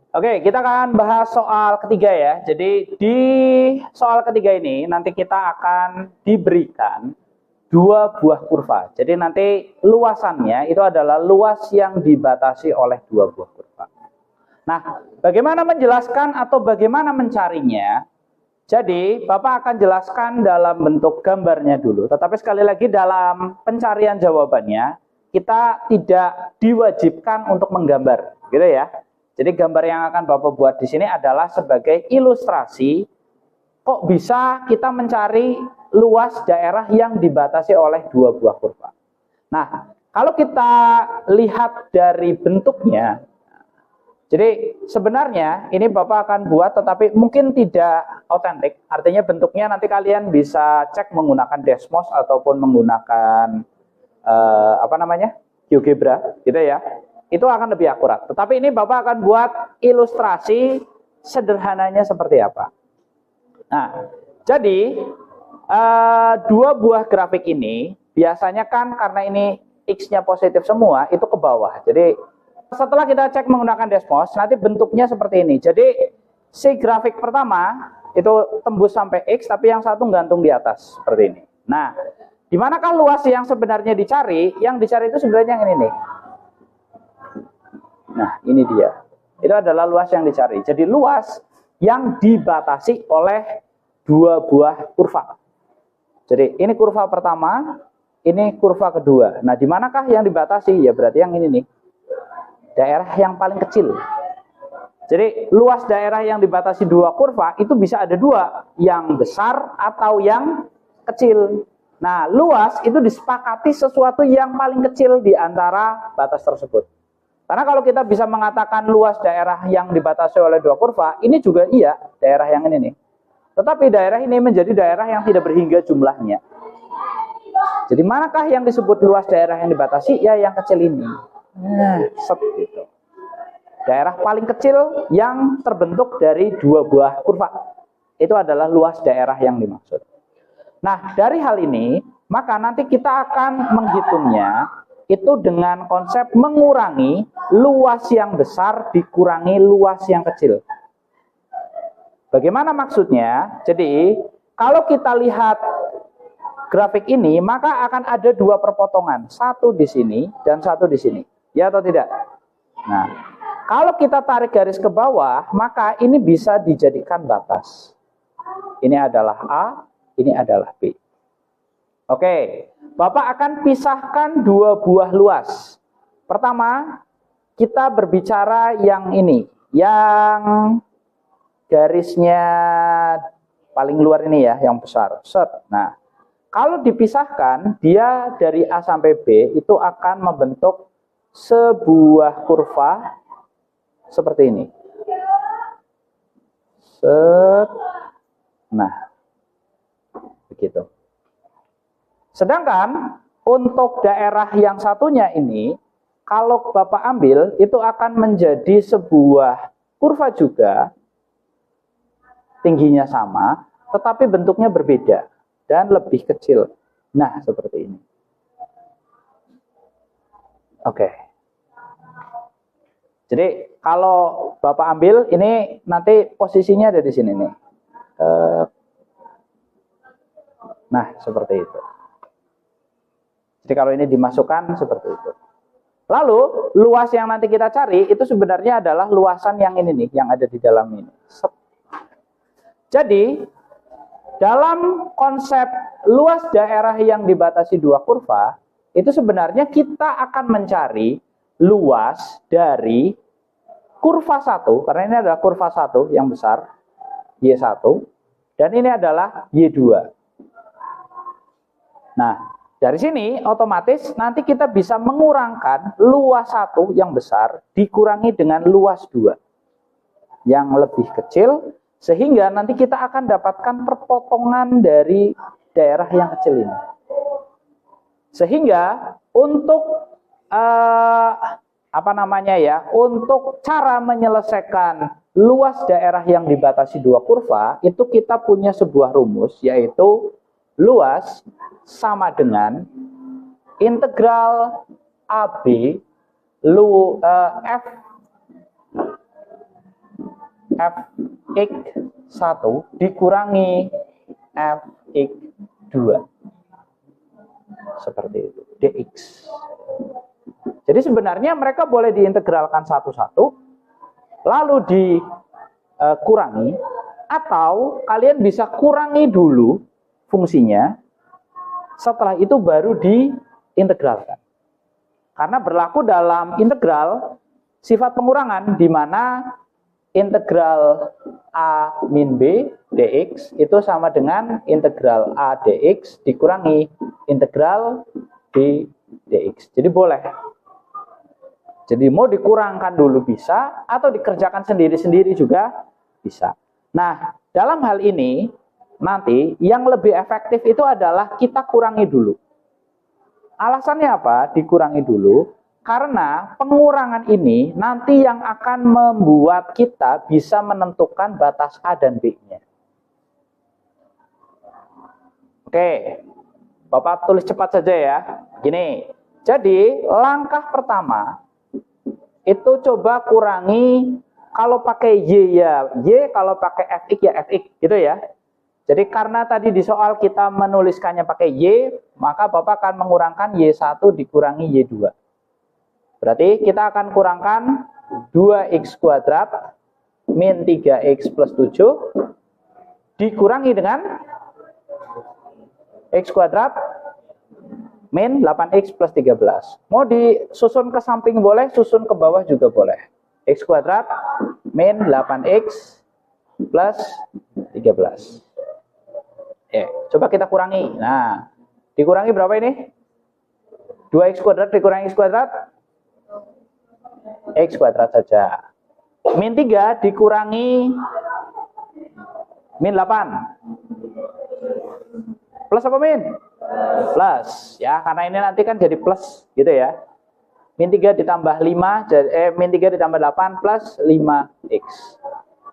Oke, kita akan bahas soal ketiga ya. Jadi di soal ketiga ini nanti kita akan diberikan dua buah kurva. Jadi nanti luasannya itu adalah luas yang dibatasi oleh dua buah kurva. Nah, bagaimana menjelaskan atau bagaimana mencarinya? Jadi, Bapak akan jelaskan dalam bentuk gambarnya dulu. Tetapi sekali lagi dalam pencarian jawabannya, kita tidak diwajibkan untuk menggambar, gitu ya. Jadi gambar yang akan Bapak buat di sini adalah sebagai ilustrasi kok bisa kita mencari luas daerah yang dibatasi oleh dua buah kurva. Nah, kalau kita lihat dari bentuknya, jadi sebenarnya ini Bapak akan buat tetapi mungkin tidak otentik. Artinya bentuknya nanti kalian bisa cek menggunakan Desmos ataupun menggunakan GeoGebra gitu ya. Itu akan lebih akurat. Tetapi ini Bapak akan buat ilustrasi sederhananya seperti apa. Nah, jadi dua buah grafik ini biasanya kan karena ini X-nya positif semua itu ke bawah. Jadi setelah kita cek menggunakan Desmos, nanti bentuknya seperti ini. Jadi si grafik pertama itu tembus sampai X, tapi yang satu gantung di atas seperti ini. Nah, di manakah luas yang sebenarnya dicari? Yang dicari itu sebenarnya yang ini nih. Nah, ini dia. Itu adalah luas yang dicari. Jadi luas yang dibatasi oleh dua buah kurva. Jadi ini kurva pertama, ini kurva kedua. Nah, di manakah yang dibatasi? Ya berarti yang ini nih. Daerah yang paling kecil. Jadi luas daerah yang dibatasi dua kurva itu bisa ada dua, yang besar atau yang kecil. Nah, luas itu disepakati sesuatu yang paling kecil di antara batas tersebut. Karena kalau kita bisa mengatakan luas daerah yang dibatasi oleh dua kurva, ini juga iya daerah yang ini nih. Tetapi daerah ini menjadi daerah yang tidak berhingga jumlahnya. Jadi manakah yang disebut luas daerah yang dibatasi? Ya yang kecil ini. Nah, gitu. Daerah paling kecil yang terbentuk dari dua buah kurva. Itu adalah luas daerah yang dimaksud. Nah, dari hal ini, maka nanti kita akan menghitungnya itu dengan konsep mengurangi luas yang besar dikurangi luas yang kecil. Bagaimana maksudnya? Jadi, kalau kita lihat grafik ini, maka akan ada dua perpotongan. Satu di sini dan satu di sini. Ya atau tidak? Nah, kalau kita tarik garis ke bawah, maka ini bisa dijadikan batas. Ini adalah A, ini adalah B. Oke, Bapak akan pisahkan dua buah luas. Pertama, kita berbicara yang ini, yang garisnya paling luar ini ya, yang besar. Set. Nah, kalau dipisahkan, dia dari A sampai B itu akan membentuk sebuah kurva seperti ini. Set. Nah, begitu. Sedangkan untuk daerah yang satunya ini, kalau Bapak ambil, itu akan menjadi sebuah kurva juga, tingginya sama, tetapi bentuknya berbeda dan lebih kecil. Nah, seperti ini. Oke. Jadi kalau Bapak ambil ini nanti posisinya ada di sini nih. Nah, seperti itu. Jadi kalau ini dimasukkan seperti itu. Lalu luas yang nanti kita cari itu sebenarnya adalah luasan yang ini nih, yang ada di dalam ini. Jadi dalam konsep luas daerah yang dibatasi dua kurva, itu sebenarnya kita akan mencari luas dari kurva 1, karena ini adalah kurva 1 yang besar, Y1, dan ini adalah Y2. Nah, dari sini otomatis nanti kita bisa mengurangkan luas 1 yang besar dikurangi dengan luas 2 yang lebih kecil, sehingga nanti kita akan dapatkan perpotongan dari daerah yang kecil ini. Sehingga untuk untuk cara menyelesaikan luas daerah yang dibatasi dua kurva, itu kita punya sebuah rumus, yaitu luas sama dengan integral AB F fx1 dikurangi fx2. Seperti itu, dx. Jadi sebenarnya mereka boleh diintegralkan satu-satu, lalu dikurangi, atau kalian bisa kurangi dulu fungsinya, setelah itu baru diintegralkan. Karena berlaku dalam integral sifat pengurangan, di mana integral a min b dx itu sama dengan integral a dx dikurangi integral b dx. Jadi boleh. Jadi mau dikurangkan dulu bisa, atau dikerjakan sendiri-sendiri juga bisa. Nah, dalam hal ini nanti yang lebih efektif itu adalah kita kurangi dulu. Alasannya apa? Dikurangi dulu. Karena pengurangan ini nanti yang akan membuat kita bisa menentukan batas A dan B-nya. Oke, Bapak tulis cepat saja ya. Gini, jadi langkah pertama itu coba kurangi, kalau pakai Y ya Y, kalau pakai Fx ya Fx, gitu ya. Jadi karena tadi di soal kita menuliskannya pakai Y, maka Bapak akan mengurangkan Y1 dikurangi Y2. Berarti kita akan kurangkan 2x kuadrat min 3x plus 7 dikurangi dengan x kuadrat min 8x plus 13. Mau disusun ke samping boleh, susun ke bawah juga boleh. X kuadrat min 8x plus 13. Coba kita kurangi. Nah, dikurangi berapa ini? 2x kuadrat dikurangi x kuadrat? X kuadrat saja. Min 3 dikurangi min 8. Plus apa min? Plus. Ya, karena ini nanti kan jadi plus gitu ya. Min 3 ditambah 5, min 3 ditambah 8 plus 5x.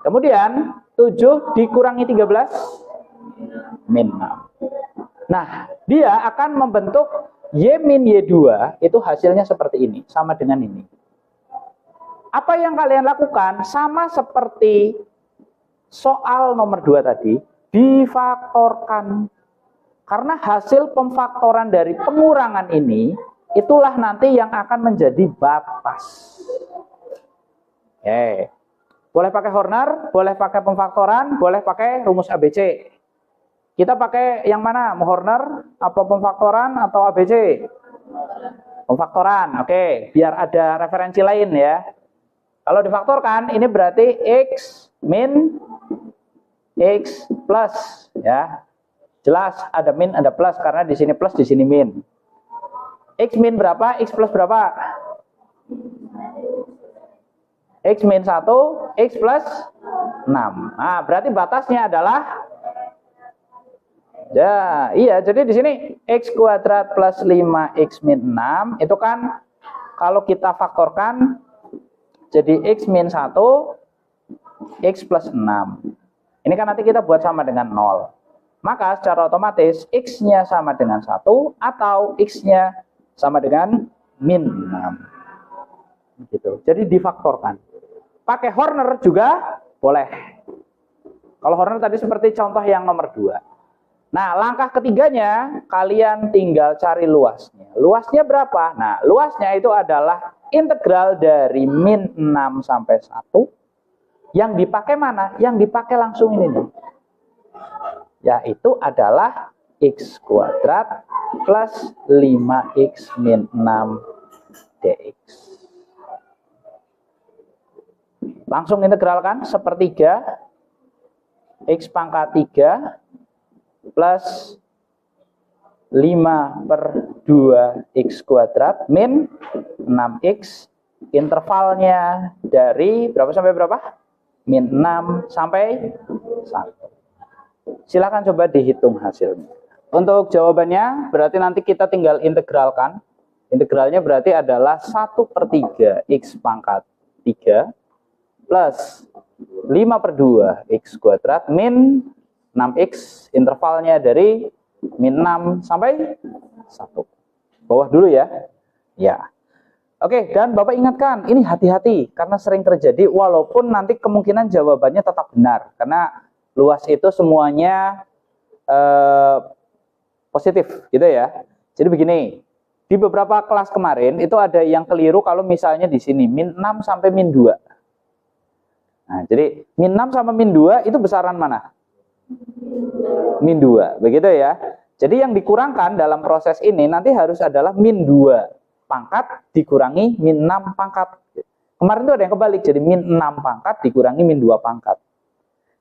Kemudian 7 dikurangi 13 min 6. Nah, dia akan membentuk Y min Y2 itu hasilnya seperti ini, sama dengan ini. Apa yang kalian lakukan sama seperti soal nomor 2 tadi, difaktorkan. Karena hasil pemfaktoran dari pengurangan ini, itulah nanti yang akan menjadi batas. Boleh pakai Horner, boleh pakai pemfaktoran, boleh pakai rumus ABC. Kita pakai yang mana? Horner, apa pemfaktoran, atau ABC? Pemfaktoran, oke. Biar ada referensi lain ya. Kalau difaktorkan, ini berarti X min X plus. Ya, jelas ada min, ada plus. Karena di sini plus, di sini min. X min berapa? X plus berapa? X min 1, X plus 6. Nah, berarti batasnya adalah... Ya, iya, jadi di sini x kuadrat plus 5x min 6 itu kan kalau kita faktorkan jadi x min 1 x plus 6. Ini kan nanti kita buat sama dengan 0. Maka secara otomatis x-nya sama dengan 1 atau x-nya sama dengan min 6. Gitu. Jadi difaktorkan. Pakai Horner juga boleh. Kalau Horner tadi seperti contoh yang nomor 2. Nah, langkah ketiganya, kalian tinggal cari luasnya. Luasnya berapa? Nah, luasnya itu adalah integral dari min 6 sampai 1. Yang dipakai mana? Yang dipakai langsung ini nih. Yaitu adalah x kuadrat plus 5x min 6 dx. Langsung integralkan, sepertiga x pangkat 3 plus 5/2x kuadrat min 6x, intervalnya dari berapa sampai berapa? Min 6 sampai 1. Silakan coba dihitung hasilnya. Untuk jawabannya berarti nanti kita tinggal integralkan. Integralnya berarti adalah 1/3 x pangkat 3 plus 5/2x kuadrat min 6x, intervalnya dari min 6 sampai 1. Bawah dulu ya. Ya. Oke, dan Bapak ingatkan, ini hati-hati karena sering terjadi walaupun nanti kemungkinan jawabannya tetap benar. Karena luas itu semuanya positif gitu ya. Jadi begini, di beberapa kelas kemarin itu ada yang keliru kalau misalnya di sini min 6 sampai min 2. Nah, jadi min 6 sama min 2 itu besaran mana? Min 2, begitu ya. Jadi yang dikurangkan dalam proses ini nanti harus adalah min 2 pangkat dikurangi min 6 pangkat. Kemarin itu ada yang kebalik, jadi min 6 pangkat dikurangi min 2 pangkat.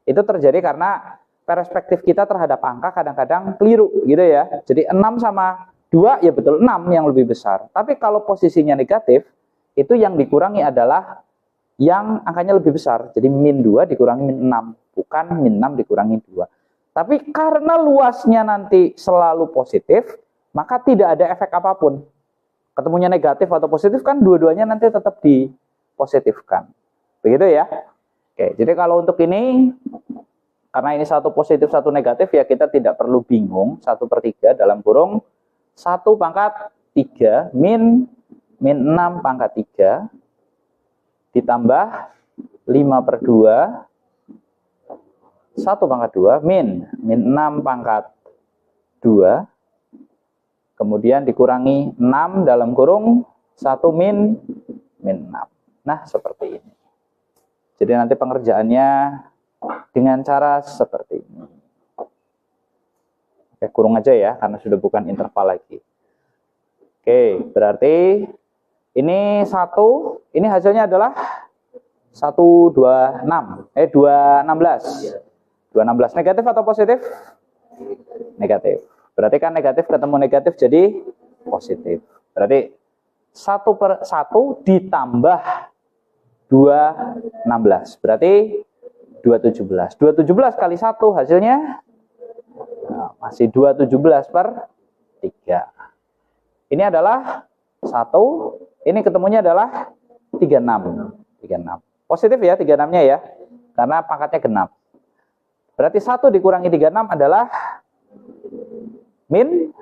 Itu terjadi karena perspektif kita terhadap angka kadang-kadang keliru gitu ya. Jadi 6 sama 2 ya betul 6 yang lebih besar. Tapi kalau posisinya negatif, itu yang dikurangi adalah yang angkanya lebih besar. Jadi min 2 dikurangi min 6, bukan min 6 dikurangi 2. Tapi karena luasnya nanti selalu positif, maka tidak ada efek apapun. Ketemunya negatif atau positif kan dua-duanya nanti tetap dipositifkan. Begitu ya. Oke, jadi kalau untuk ini, karena ini satu positif, satu negatif, ya kita tidak perlu bingung. 1/3 dalam kurung 1 pangkat 3 min 6 pangkat 3 ditambah 5/2 1 pangkat 2 min 6 pangkat 2 kemudian dikurangi 6 dalam kurung 1 min 6. Nah, seperti ini. Jadi nanti pengerjaannya dengan cara seperti ini. Oke, kurung aja ya, karena sudah bukan interval lagi. Oke, berarti ini 1, ini hasilnya adalah 126, 216. 216 negatif atau positif? Negatif. Berarti kan negatif ketemu negatif jadi positif. Berarti 1/1 ditambah 216. Berarti 217. 217 kali 1 hasilnya masih 217/3. Ini adalah 1. Ini ketemunya adalah 36. 36. Positif ya 36-nya ya. Karena pangkatnya genap. Berarti 1 dikurangi 36 adalah min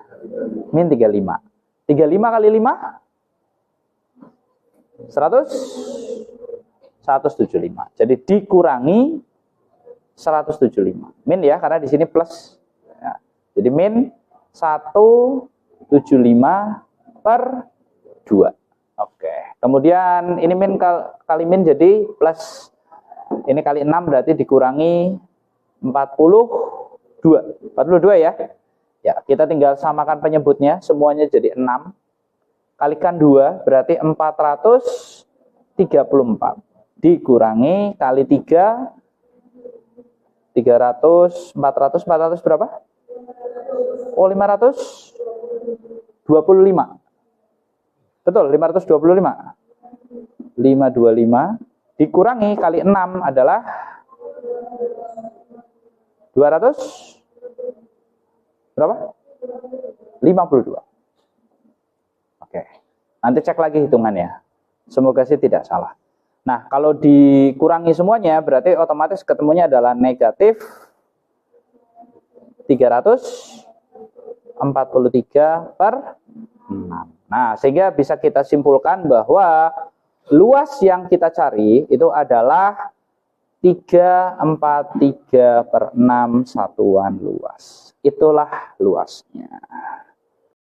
35. 35 kali 5 175. Jadi dikurangi 175. Min ya, karena di sini plus. Ya. Jadi min 175/2. Oke. Kemudian ini min kali min jadi plus. Ini kali 6 berarti dikurangi 42. 42 ya. Ya, kita tinggal samakan penyebutnya, semuanya jadi 6. Kalikan 2 berarti 434. Dikurangi kali 3 300 400 berapa? Oh, 525. Betul, 525. 525 dikurangi kali 6 adalah 200 berapa? 52. Oke. Nanti cek lagi hitungannya. Semoga sih tidak salah. Nah, kalau dikurangi semuanya berarti otomatis ketemunya adalah negatif 343/6. Nah, sehingga bisa kita simpulkan bahwa luas yang kita cari itu adalah 343/6 satuan luas. Itulah luasnya.